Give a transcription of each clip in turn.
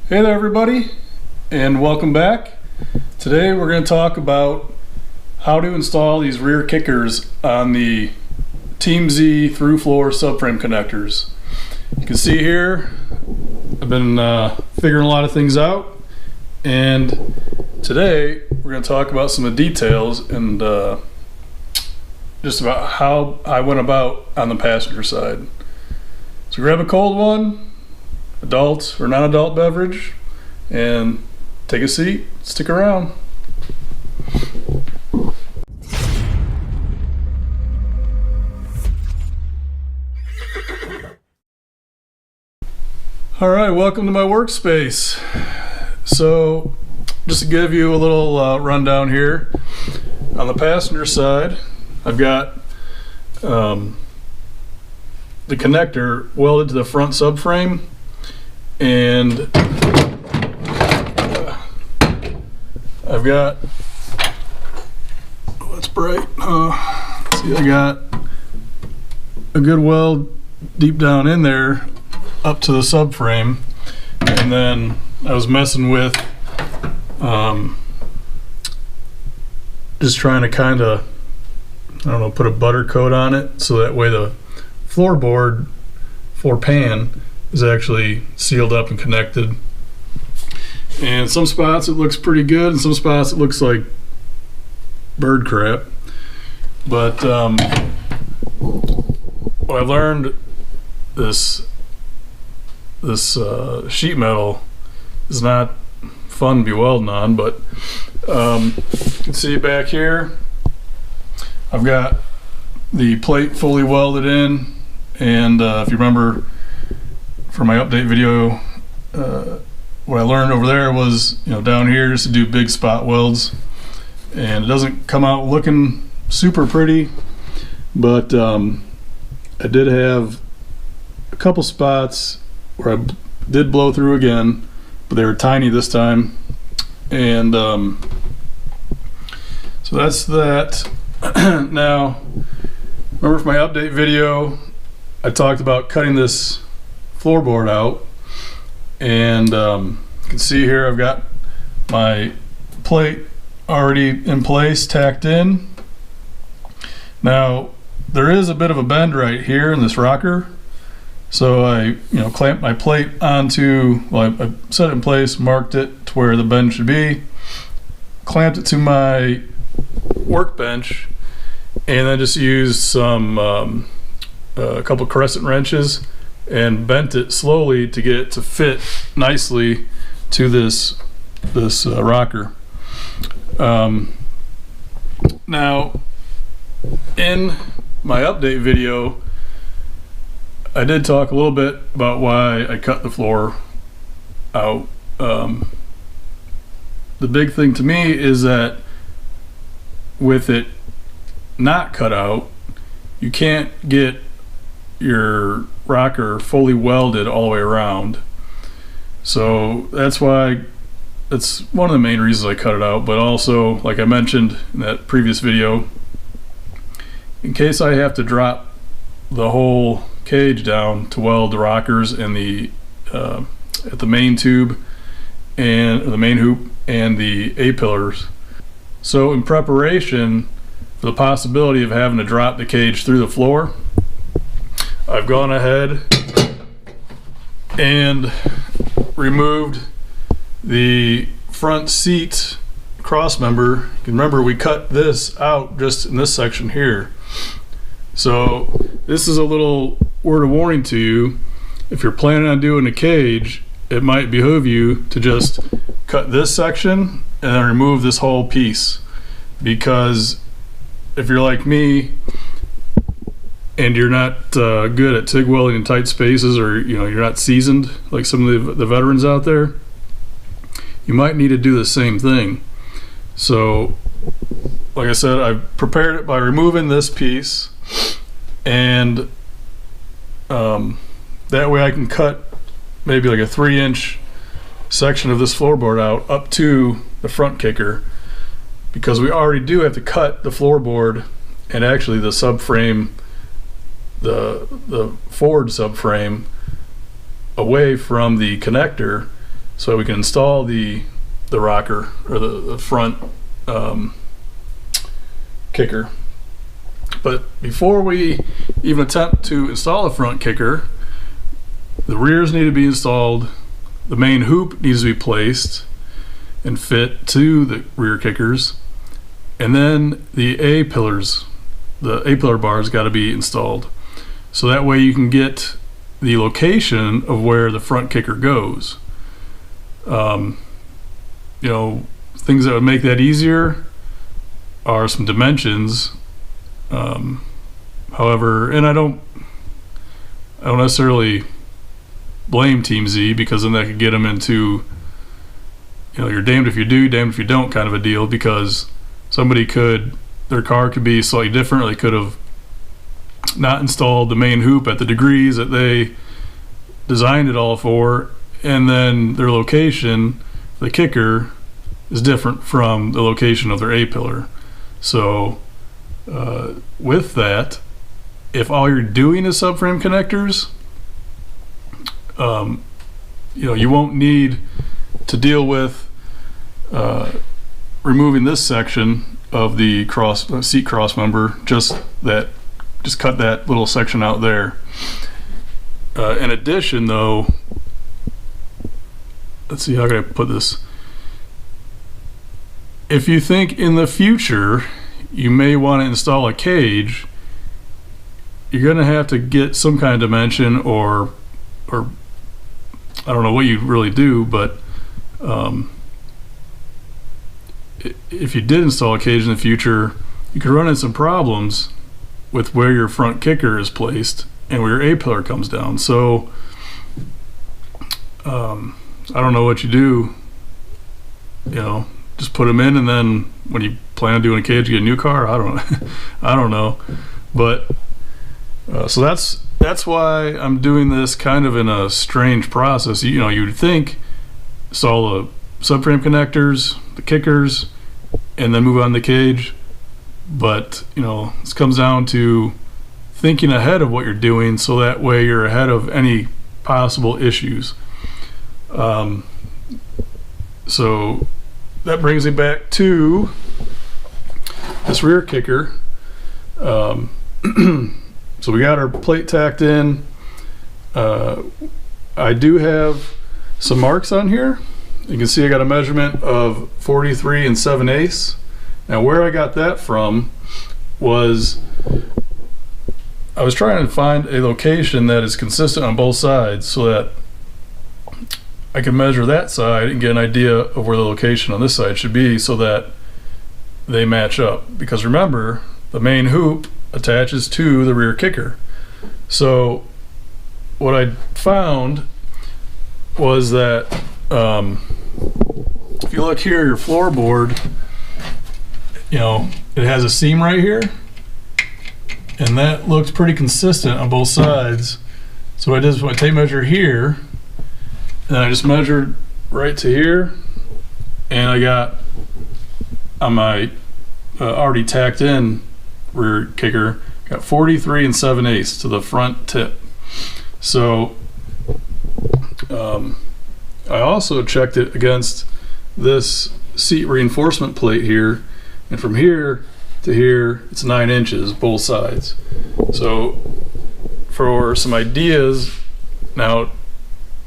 Hey there everybody, and welcome back. Today we're going to talk about how to install these rear kickers on the Team Z through floor subframe connectors. You can see here I've been figuring a lot of things out, and today we're going to talk about some of the details and just about how I went about on the passenger side. So grab a cold one, adult or non-adult beverage, and take a seat, stick around. All right, welcome to my workspace. So just to give you a little rundown here, on the passenger side I've got the connector welded to the front subframe, and I've got, oh, it's bright. See, I got a good weld deep down in there up to the subframe, and then I was messing with just trying to kind of, I don't know, put a butter coat on it so that way the floor pan is actually sealed up and connected. And some spots it looks pretty good, and some spots it looks like bird crap. But what I learned, this sheet metal is not fun to be welding on, but you can see back here I've got the plate fully welded in, and if you remember from my update video, what I learned over there was, down here just to do big spot welds, and it doesn't come out looking super pretty, but I did have a couple spots where I did blow through again, but they were tiny this time, and so that's that. Now, remember from my update video I talked about cutting this floorboard out, and you can see here I've got my plate already in place, tacked in. Now there is a bit of a bend right here in this rocker, so I clamped my plate onto, well, I set it in place, marked it to where the bend should be, clamped it to my workbench, and then just used some a couple crescent wrenches and bent it slowly to get it to fit nicely to this rocker. Now in my update video I did talk a little bit about why I cut the floor out. The big thing to me is that with it not cut out, you can't get your rocker fully welded all the way around. So that's one of the main reasons I cut it out. But also, like I mentioned in that previous video, in case I have to drop the whole cage down to weld the rockers and the at the main tube and the main hoop and the A-pillars. So in preparation for the possibility of having to drop the cage through the floor, I've gone ahead and removed the front seat cross member. You can remember we cut this out just in this section here. So this is a little word of warning to you. If you're planning on doing a cage, it might behoove you to just cut this section and then remove this whole piece, because if you're like me and you're not good at TIG welding in tight spaces, or you're not seasoned like some of the veterans out there, you might need to do the same thing. So like I said, I've prepared it by removing this piece, and that way I can cut maybe like a 3-inch section of this floorboard out up to the front kicker, because we already do have to cut the floorboard and actually the subframe, the forward subframe, away from the connector so we can install the rocker, or the front kicker. But before we even attempt to install a front kicker, the rears need to be installed, the main hoop needs to be placed and fit to the rear kickers, and then the A-pillar bars got to be installed. So that way you can get the location of where the front kicker goes. You know, things that would make that easier are some dimensions. However, and I don't necessarily blame Team Z, because then that could get them into, you know, you're damned if you do, damned if you don't kind of a deal, because somebody their car could be slightly different, or they could have not installed the main hoop at the degrees that they designed it all for, and then their location, the kicker, is different from the location of their A-pillar. So with that, if all you're doing is subframe connectors, you know, you won't need to deal with removing this section of the seat cross member. Just cut that little section out there. In addition, though, let's see, how can I put this? If you think in the future you may want to install a cage, you're going to have to get some kind of dimension, or I don't know what you really do, but if you did install a cage in the future, you could run into some problems with where your front kicker is placed and where your A-pillar comes down. So I don't know what you do. You know, just put them in, and then when you plan on doing a cage, you get a new car. I don't know. But so that's why I'm doing this kind of in a strange process. You know, you'd think install the subframe connectors, the kickers, and then move on to the cage. But, you know, this comes down to thinking ahead of what you're doing, so that way you're ahead of any possible issues. So that brings me back to this rear kicker. So we got our plate tacked in. I do have some marks on here. You can see I got a measurement of 43 7/8. Now where I got that from was, I was trying to find a location that is consistent on both sides, so that I can measure that side and get an idea of where the location on this side should be, so that they match up. Because remember, the main hoop attaches to the rear kicker. So what I found was that if you look here, your floorboard, you know, it has a seam right here, and that looks pretty consistent on both sides. So I did is, I tape measure here, and I just measured right to here, and I got on my already tacked in rear kicker, got 43 7/8 to the front tip. So I also checked it against this seat reinforcement plate here, and from here to here it's 9 inches both sides. So for some ideas, now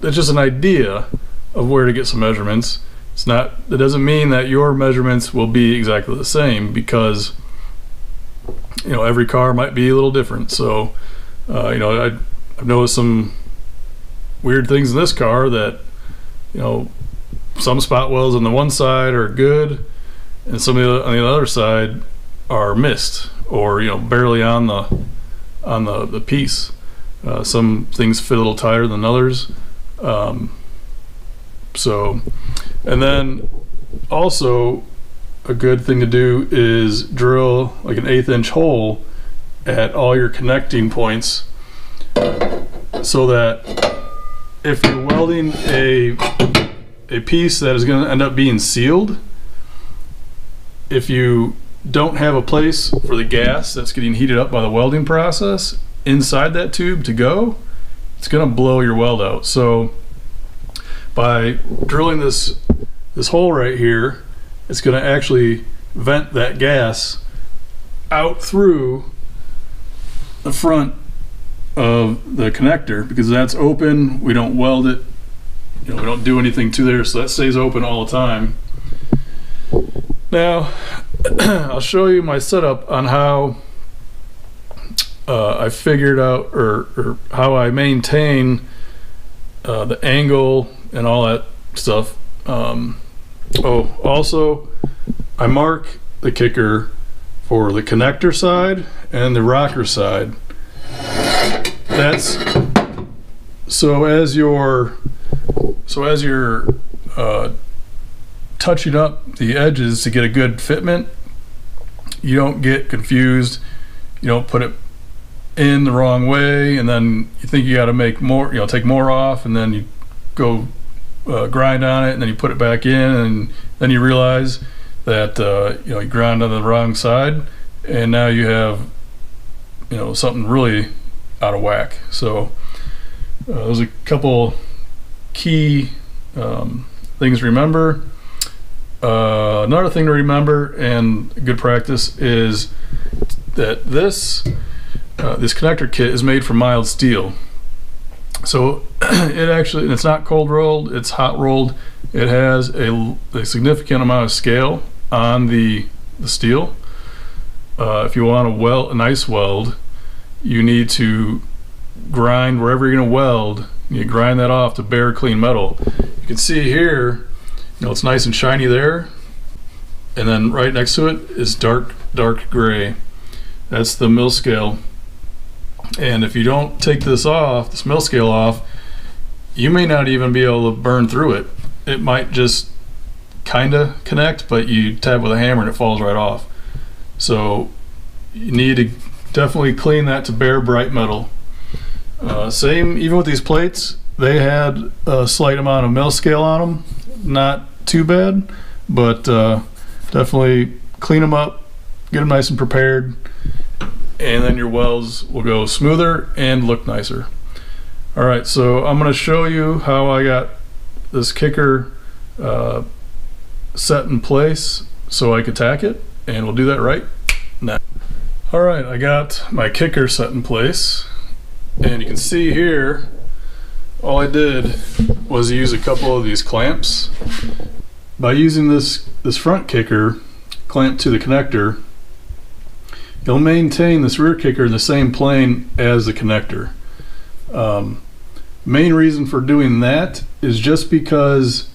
that's just an idea of where to get some measurements. It's not, that doesn't mean that your measurements will be exactly the same, because you know, every car might be a little different. So you know, I've noticed some weird things in this car, that, you know, some spot welds on the one side are good, and some of the, on the other side are missed, or, you know, barely on the piece. Some things fit a little tighter than others. So, and then also a good thing to do is drill like an 1/8 inch hole at all your connecting points, so that if you're welding a piece that is going to end up being sealed, if you don't have a place for the gas that's getting heated up by the welding process inside that tube to go, it's going to blow your weld out. So by drilling this hole right here, it's going to actually vent that gas out through the front of the connector, because that's open. We don't weld it, we don't do anything to there, so that stays open all the time. Now I'll show you my setup on how I figured out or how I maintain the angle and all that stuff. Also I mark the kicker for the connector side and the rocker side. That's so as you're touching up the edges to get a good fitment, you don't get confused, you don't put it in the wrong way and then you think you got to make more, take more off, and then you go grind on it and then you put it back in, and then you realize that you grind on the wrong side, and now you have something really out of whack. So there's a couple key things to remember. Another thing to remember and good practice is that this connector kit is made from mild steel. So it's not cold rolled, it's hot rolled. It has a significant amount of scale on the steel. If you want a nice weld, you need to grind wherever you're going to weld. You grind that off to bare clean metal. You can see here, it's nice and shiny there, and then right next to it is dark gray. That's the mill scale. And if you don't take this mill scale off, you may not even be able to burn through it. It might just kind of connect, but you tap with a hammer and it falls right off. So you need to definitely clean that to bare bright metal. Same even with these plates, they had a slight amount of mill scale on them, not too bad, but definitely clean them up, get them nice and prepared, and then your welds will go smoother and look nicer. Alright, so I'm going to show you how I got this kicker set in place so I could tack it, and we'll do that right now. Alright, I got my kicker set in place, and you can see here all I did was use a couple of these clamps. By using this front kicker clamped to the connector, you'll maintain this rear kicker in the same plane as the connector. Main reason for doing that is just because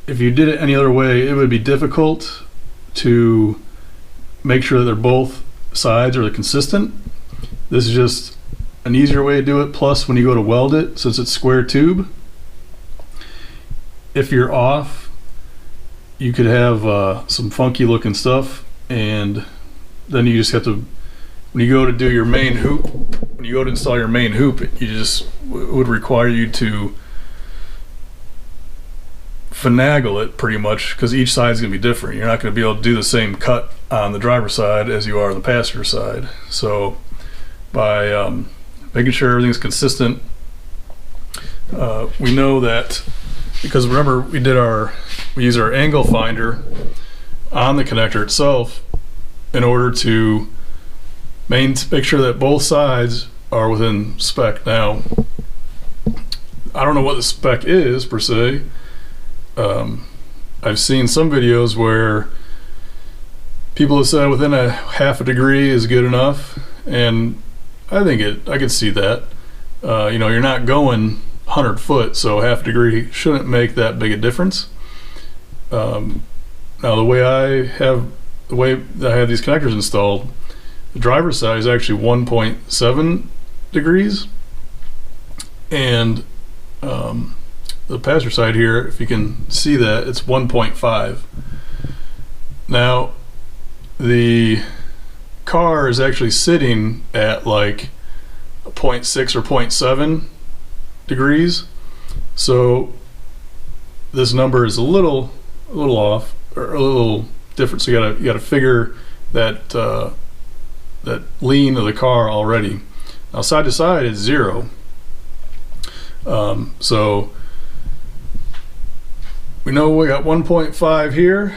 if you did it any other way, it would be difficult to make sure that they're both sides are consistent. This is just an easier way to do it. Plus, when you go to weld it, since it's square tube, if you're off, you could have some funky looking stuff, and then you just have to, when you go to do your main hoop, when you go to install your main hoop, it would require you to finagle it pretty much, because each side is going to be different. You're not going to be able to do the same cut on the driver's side as you are on the passenger side. So by making sure everything's consistent, we know that, because remember we use our angle finder on the connector itself in order to make sure that both sides are within spec. Now, I don't know what the spec is per se. I've seen some videos where people have said within a half a degree is good enough, and I could see that. You're not going 100 foot, so half a degree shouldn't make that big a difference. Now the way I have these connectors installed, the driver's side is actually 1.7 degrees, and the passenger side here, if you can see that, it's 1.5. Now the car is actually sitting at like 0.6 or 0.7 degrees, so this number is a little off, or a little different. So you gotta figure that that lean of the car already. Now side to side it's 0. So we know we got 1.5 here.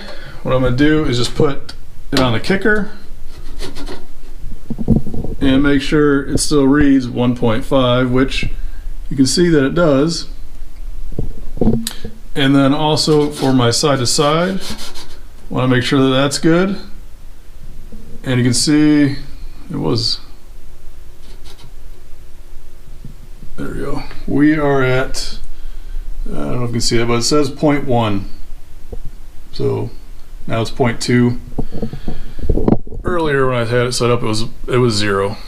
What I'm going to do is just put it on the kicker and make sure it still reads 1.5, which you can see that it does. And then also for my side to side, I want to make sure that that's good. And you can see it was, there we go. We are at, I don't know if you can see it, but it says 0.1. So now it's 0.2. Earlier when I had it set up, it was 0.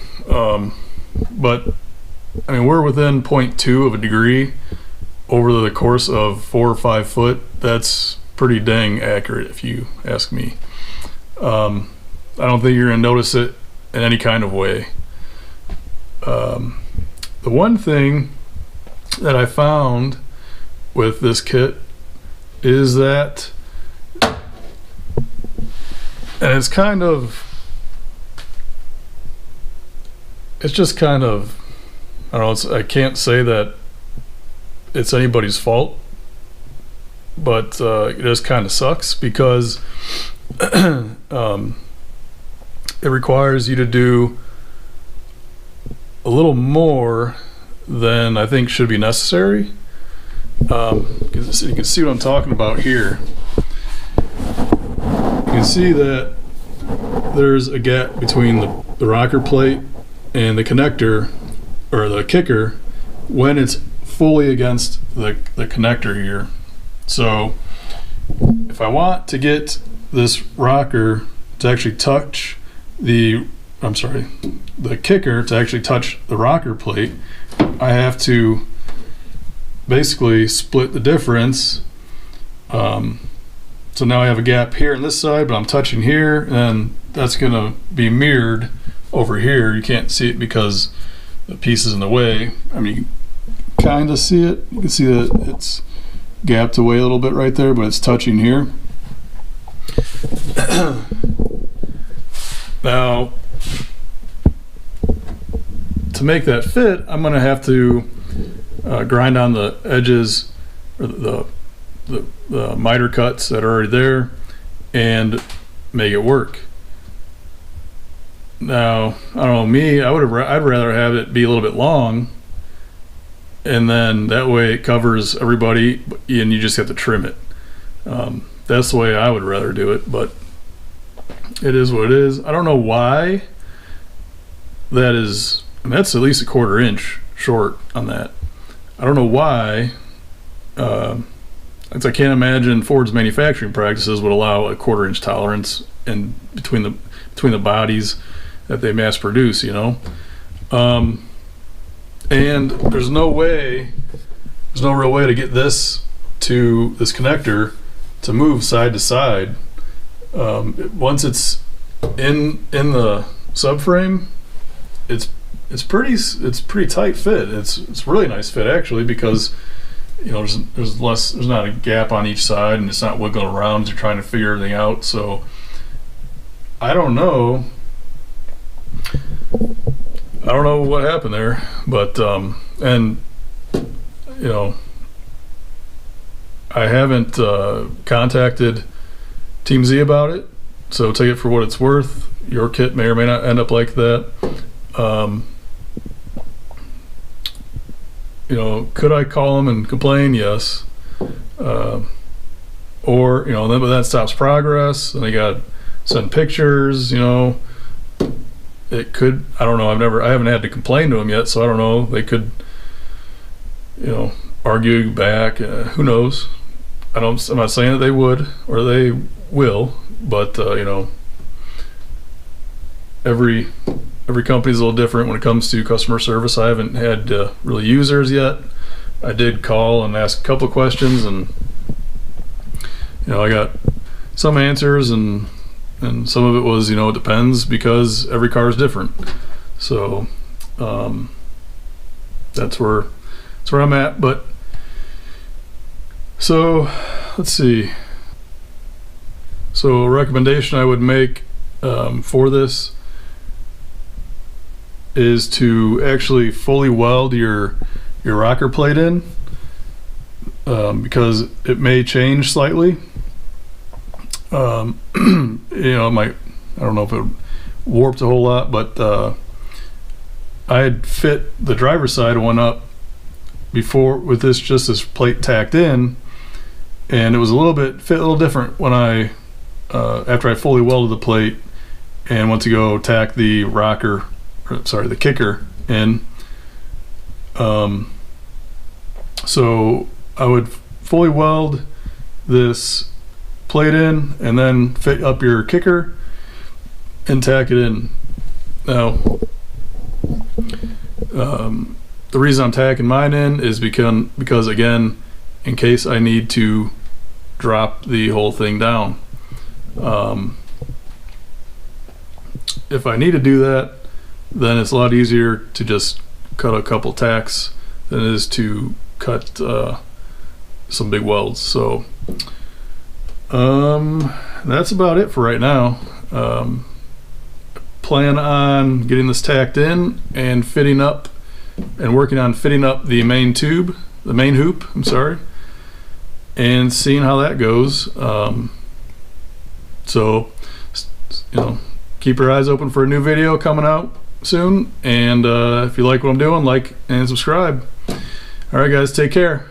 But I mean, we're within 0.2 of a degree over the course of 4 or 5 foot. That's pretty dang accurate if you ask me. I don't think you're gonna notice it in any kind of way. The one thing that I found with this kit is that, and it's kind of, it's just kind of, I don't know, I can't say that it's anybody's fault, but it just kind of sucks because it requires you to do a little more than I think should be necessary. You can see what I'm talking about here. You can see that there's a gap between the rocker plate and the connector, or the kicker, when it's fully against the connector here. So if I want to get this rocker to actually touch the kicker to actually touch the rocker plate, I have to basically split the difference. So now I have a gap here on this side, but I'm touching here, and that's gonna be mirrored over here. You can't see it because the piece is in the way. I mean, you kind of see it. You can see that it's gapped away a little bit right there, but it's touching here. Now, to make that fit, I'm going to have to grind on the edges, or the miter cuts that are already there, and make it work. Now, I don't know, me, I'd rather have it be a little bit long, and then that way it covers everybody, and you just have to trim it. That's the way I would rather do it, but it is what it is. I don't know why that is. I mean, that's at least a 1/4 inch short on that. I don't know why. I can't imagine Ford's manufacturing practices would allow a 1/4 inch tolerance in between the bodies that they mass produce, you know. And there's no real way to get this connector to move side to side. Once it's in the subframe, it's pretty tight fit. It's really nice fit actually, because you know there's not a gap on each side, and it's not wiggling around as you're trying to figure everything out. So I don't know what happened there, but and you know, I haven't contacted Team Z about it, so take it for what it's worth. Your kit may or may not end up like that. You know, could I call them and complain? Yes. Or you know, but that stops progress, and I got to send pictures. You know, it could. I don't know. I haven't had to complain to them yet, so I don't know. They could, you know, argue back. Who knows? I'm not saying that they would or they will, but you know, every company's a little different when it comes to customer service. I haven't had really users yet. I did call and ask a couple of questions, and you know, I got some answers, and some of it was, you know, it depends, because every car is different. So that's where I'm at. But so let's see. So a recommendation I would make for this is to actually fully weld your rocker plate in. because it may change slightly. You know, it might, I don't know if it warped a whole lot, but I had fit the driver's side one up before with this, just this plate tacked in, and it was fit a little different when I after I fully welded the plate and went to go tack the rocker, or, sorry, the kicker in. So I would fully weld this plate in and then fit up your kicker and tack it in. Now the reason I'm tacking mine in is because again, in case I need to drop the whole thing down. If I need to do that, then it's a lot easier to just cut a couple tacks than it is to cut some big welds. So that's about it for right now. Plan on getting this tacked in and fitting up and working on fitting up the main tube, the main hoop, I'm sorry, and seeing how that goes. So, you know, keep your eyes open for a new video coming out soon, and if you like what I'm doing, like and subscribe. All right guys, take care.